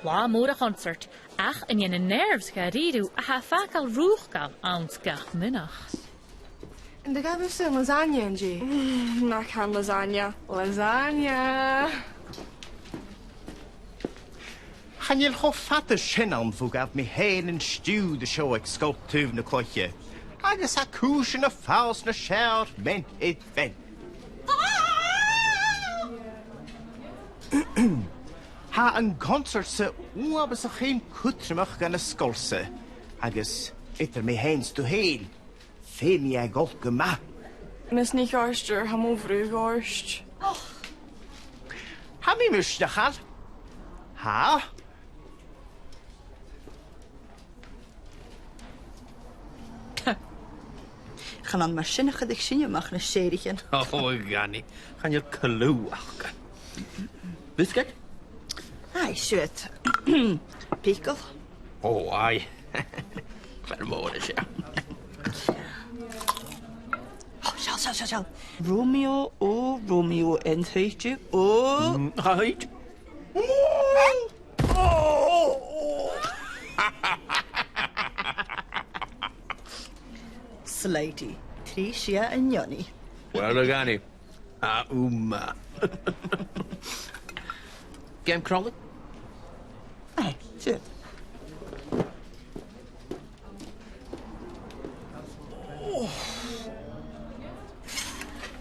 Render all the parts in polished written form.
Lá mòra chonsairt, ach in yen nerves dha-rìribh a ha fàgail rùchdail ans gach minach. En dan gaan we zo'n lasagne in, G. Na can lasagna. Lasagne. Gaan je al fatte shinnan voor gaf me heen en stuw de show ik Sgoil Taobh na Cloiche. Agus ha cúis na fios na seart men het ven. Ha een concert se oabes a geen kutrimach gan a skolse. Agus etter me hens to heel. Femi a golke ma. Mis niet garster, ham over u garst. Ha mi mus na gal? Ha? Gaan dan maar zinnige dik zien je mag een creideadh. Oh, Ganny. Gaan je kloach. Biscuit? Ai, shit. Pickle. Oh, ai. Vermoorden, ja. Oh, zo. Romeo, oh, Romeo en heetje, oh. Heet? Slatey, Tricia en Johnny. Well, Ganny. Uma. Game crawling? Ai, shit.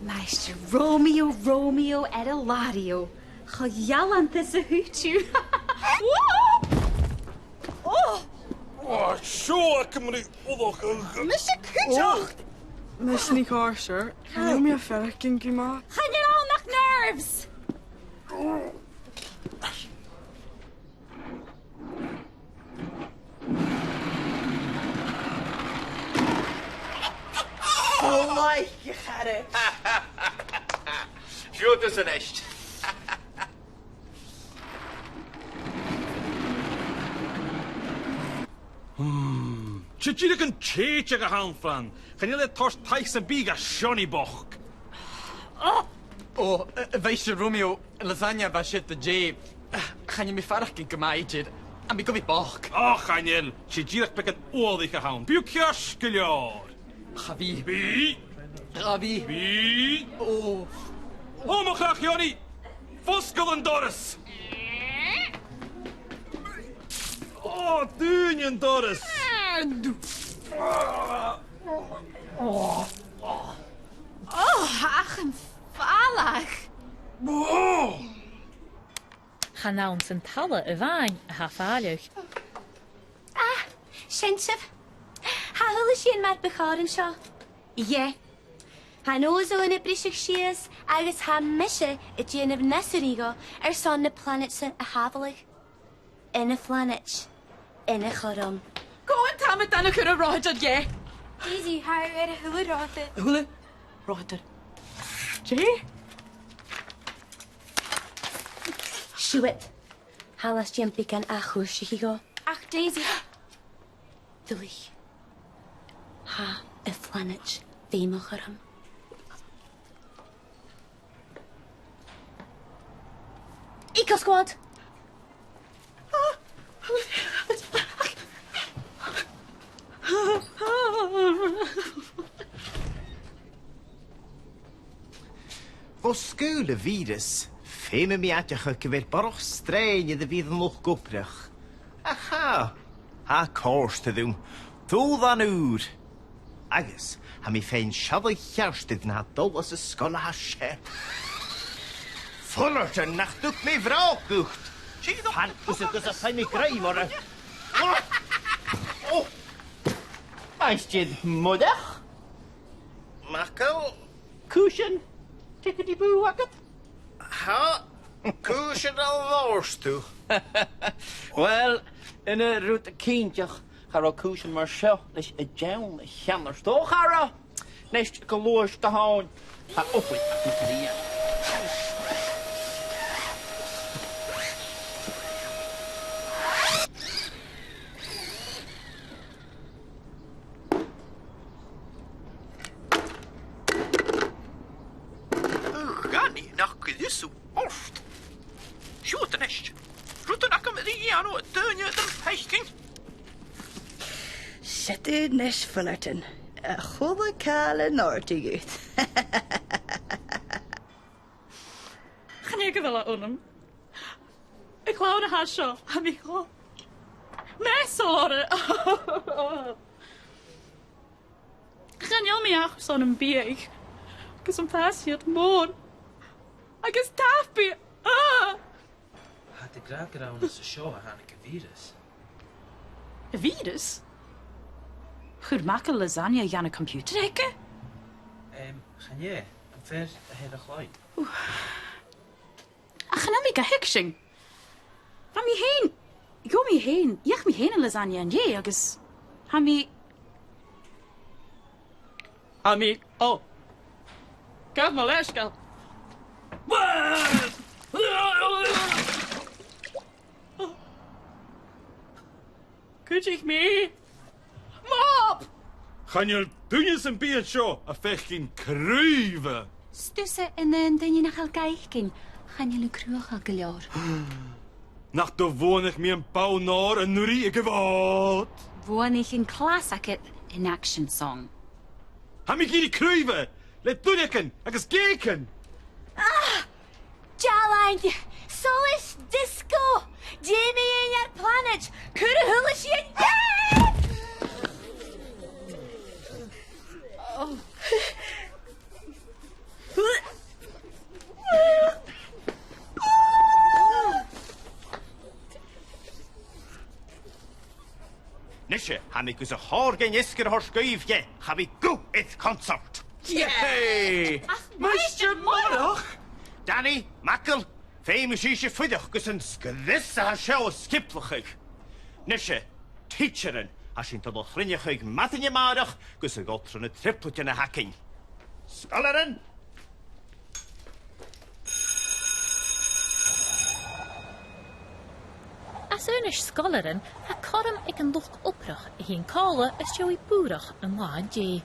Meister Romeo Edelario. Ga jallant is a hootju. Oh, zo, ik moet niet. Mr. Kujo. Mis niet garster. Ga je meer verder, kinky ma? Ga je al nog nerves? Oh, je gaat het. Goed is een echt. Zit je een cheetje gehaan van? Gaan jullie torst thuis en biega Johnny boch? Oh, wees je Romeo, lasagne was shit de J. Gaan je me verder kijken, meidje? En ik kom weer boch. Oh, Daniel, zit je een oorlog gehaan? Buikjas, kiljaar. Gabi. Wie? Gabi. Wie? Oh. Oh, maar graag, Johnny. Voskel en Doris. Oh, Danny en Doris. Oh, ach, een falig. Ga nou ons een talle a bhain a ha fáileach. Sinsef. Ha hulle sin mat becharin seo. Ie. Ha no zo in a brisig sias agus ha mishe I dyn of nesurigo son na planetse a havalig. In a flanich. In a chorum. Go en tam het dan ook een ròchdail, ja. Daisy, ha er a hula rothe. Hula? Ròchdail. Jay? Shuit. Halas jimpik an achur shihigo. Ach, Daisy. Duli. Ha a flanich. Fema chorum. Eco squad. Voor skule virus. Feme mi atje gewer borg strein de weer nog koprig. Aha. Ha koers te doen. Doe dan uur. Agus, ha mi fein shabbe hjärst na dollas is skolle hasje. Fullerte nacht ook me vrouw kucht. Zie je nog? Han, dus het is een grij, maar. Oh. Meisje, moeder? Mackle. Cushion? Tickety boo, wacket? Ha. Cushion al worst toe. Wel, in een route kindje. Ga er cushion maar zo. Dus een jail, anders toch, Gara? Nest geloos te houden. Ga op het. Gani, nach gelissu oft. Sjote nest. Route nakken met die Niano, dhaoine the pechking. Situ nes Fullerton. Chwbl cael yn ordi gwyth. Gaan je wel aan Ik wou naar haar zo, amigo. Mesore. Gaan jou mee aan zo'n bieg. Ik is een passie het moon. Ik is taffie. Had ik graag gedaan als ze show aan een virus. Een virus? Goed maken lasagne aan een computer hekken? Gaan jij? En ver hele glui. Ach, gaan we heksing. Van me heen. Go me heen. Jag me heen een lasagne en jij, Agus. Hami. Oh. Kijk maar les, gal. Kun je mee? Mop! Gaan je doen een beetje zo, een vechtje kruiven? Stussen en dan je nog al kijken. Gaan jullie kroeg al geleerd? Nach de woon ik me een pauw naar een nurie gewoond. Woon ik in klassieke in action song. Ham ik hier kruiven? Let doen ik eens kijken. Jalaintje, Solis Disco, Jamie in your planet, Cuir Hulish in Nisje, han ik dus een horgen isker horskuifje. Ga we go het concert. Yay! Mr. Mòra! Danny, Mackle, famous is je voedig, gus een skrisse ha show skiplachig. Nisje, teacheren, als je in tot grinjig matten je maarig, gus een god van een tripletje na hacking. Scholeren! As een scholaren, ha korm ik een lucht oprug. Geen kale is joey boerig en laadje.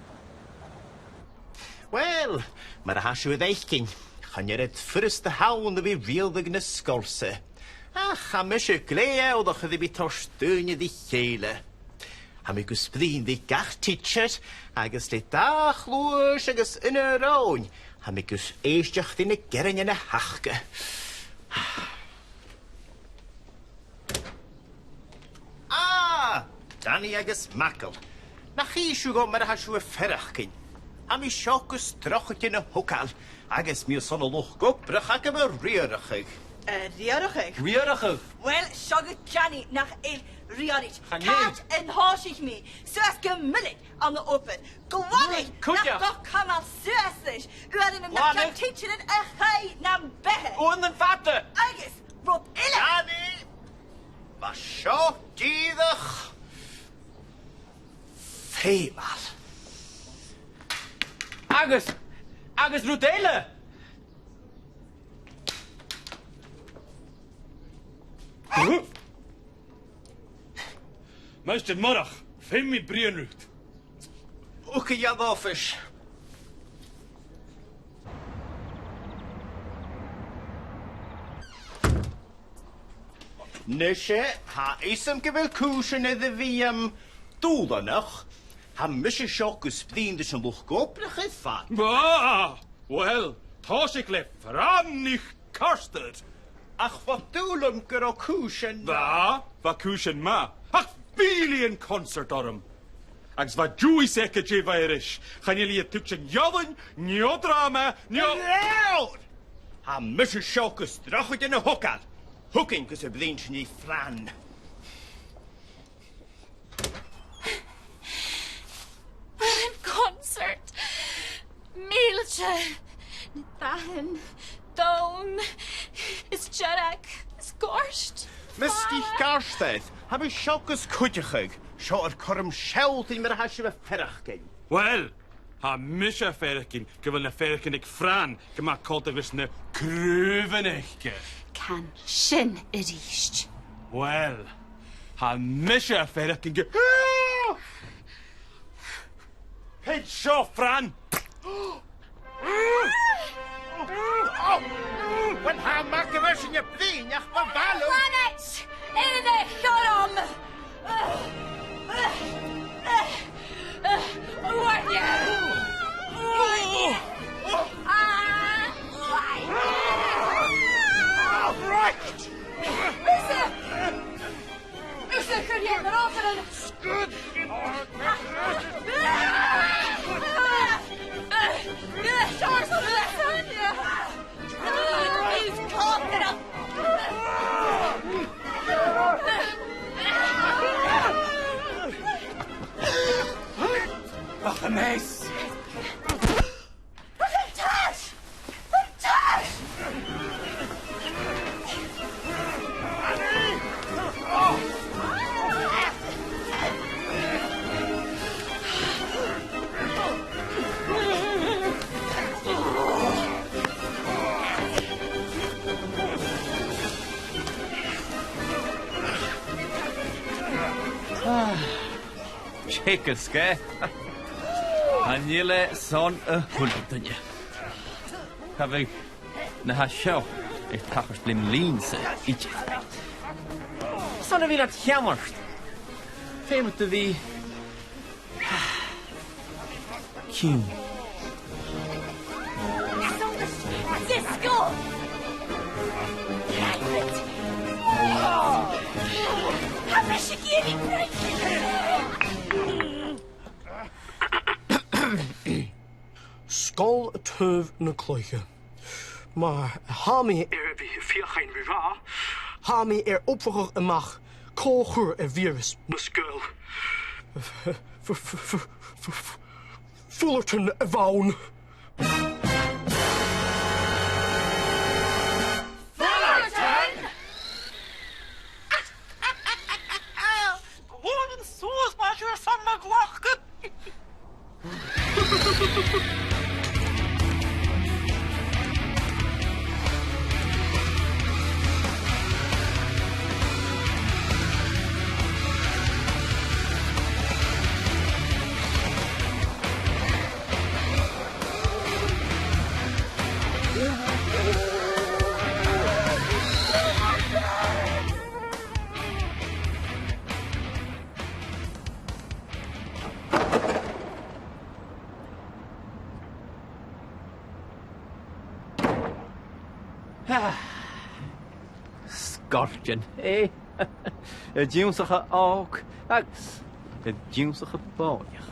Wel, maar has je het eichking. Gaan je het firste houden wie wilde na skolse. Ach, ga misje kleeën, of dat je die steunje die gele. Ham ik gesprien die gartitcher, agus le dag loos, agus in een roon. Ham ik gus eestjacht in de kern in de hachke. Danny agus Mackle. Nach chi go mar ha siw ferachkin. Am I siogus trochit in y hwcal. Agus mi son o loch gobrach ag yma riarachig. Riarachig? Riarachig? Wel, siogad Johnny nach riarich. Gaan Kaart en haasig me. Zoals gemullig aan de open. Gewonig. Kutja. Nach kan al zoals U had een nachtje teacher en gij naar bed. Onder vatten. Agus, Rob Ille. Danny! Was sio diedach. Feimal. Agus rùchdail. Mr. Mòra, fem mi brienrucht. Ook een jadoffisch. Nisje, ha isem gewil kuschen in de VM doelenach. Ha misje sjokus vrienden zijn lucht goprig is vat. Wel, thos ik le fram nicht kostet. Ach, wat doelem gero kuschen. Wat kuschen ma. Ach, really een concert orm. Ags wat Jewy seke jevairish. Gaan jullie het tukchen jodden, nio drama, nio... Loud! Ha misje sjokus drochit in de hokal. Hooking kus vriendje niet fran. Een concert. Mieltje. Dahin. Doon. Is Jarak. Is Gorst. Misty Garstad, heb ik sjokus kutjechig. Zo korm scheld in mijn hasje verachking. Wel, ha misje ferkin, gewil na ferkin ik fran, gemaakt coltas ne kruvenechke. Can shin idisht. Wel, ha misje ferkin ge... Het zo, Fran! Wat ha maken we in je vriend, ach, wat ballen? Planet! In de Ach, a mess. Checkers, ge? Hanile son a hulpdunje. Have ik na ha show. Ik tachers blim leanse. Ietje. Son a vilat jammers. Fem te wie. Q. Cisco! Sgoil Taobh na Cloiche. Maar hami fios rùchdail. Hami opvolger amach. Cuir virus na Sgoil. Fullerton dhaoine. Scorpion, eh? Y diwnsach og, Agus. Y diwnsach boiach.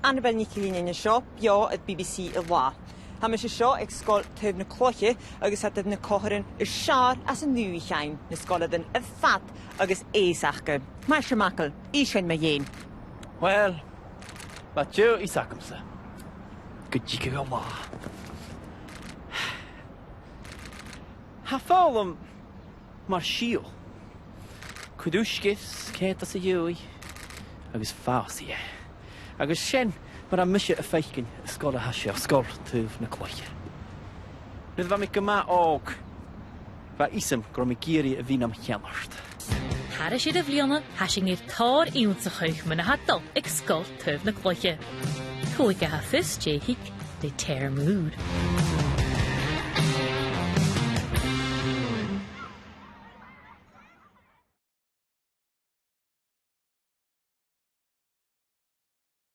Annabel Nicholini in the shop, yo at BBC ALBA. Hamish show ag Sgoil Taobh na Cloiche agus hat na cocharin is siar as a mionaichean na scoileadh a fat agus éasachge. Master Mackle, ishain me yen. Well, but you isacumsa. Good jig go ma. Ha fálam mar síl. Cuidúsgis cétas a dúi agus fásaí. Agus sin mar a mise a feicin a scoil a hasise a Sgoil Taobh na Cloiche. Nid fa mi gyma og fa isam gro mi giri a fi'n am cheanart. Har is a bblionna hasing i'r tar iwnsachach myna hadal ag Sgoil Taobh na Cloiche. Cwig a hafus jehig de ter mood.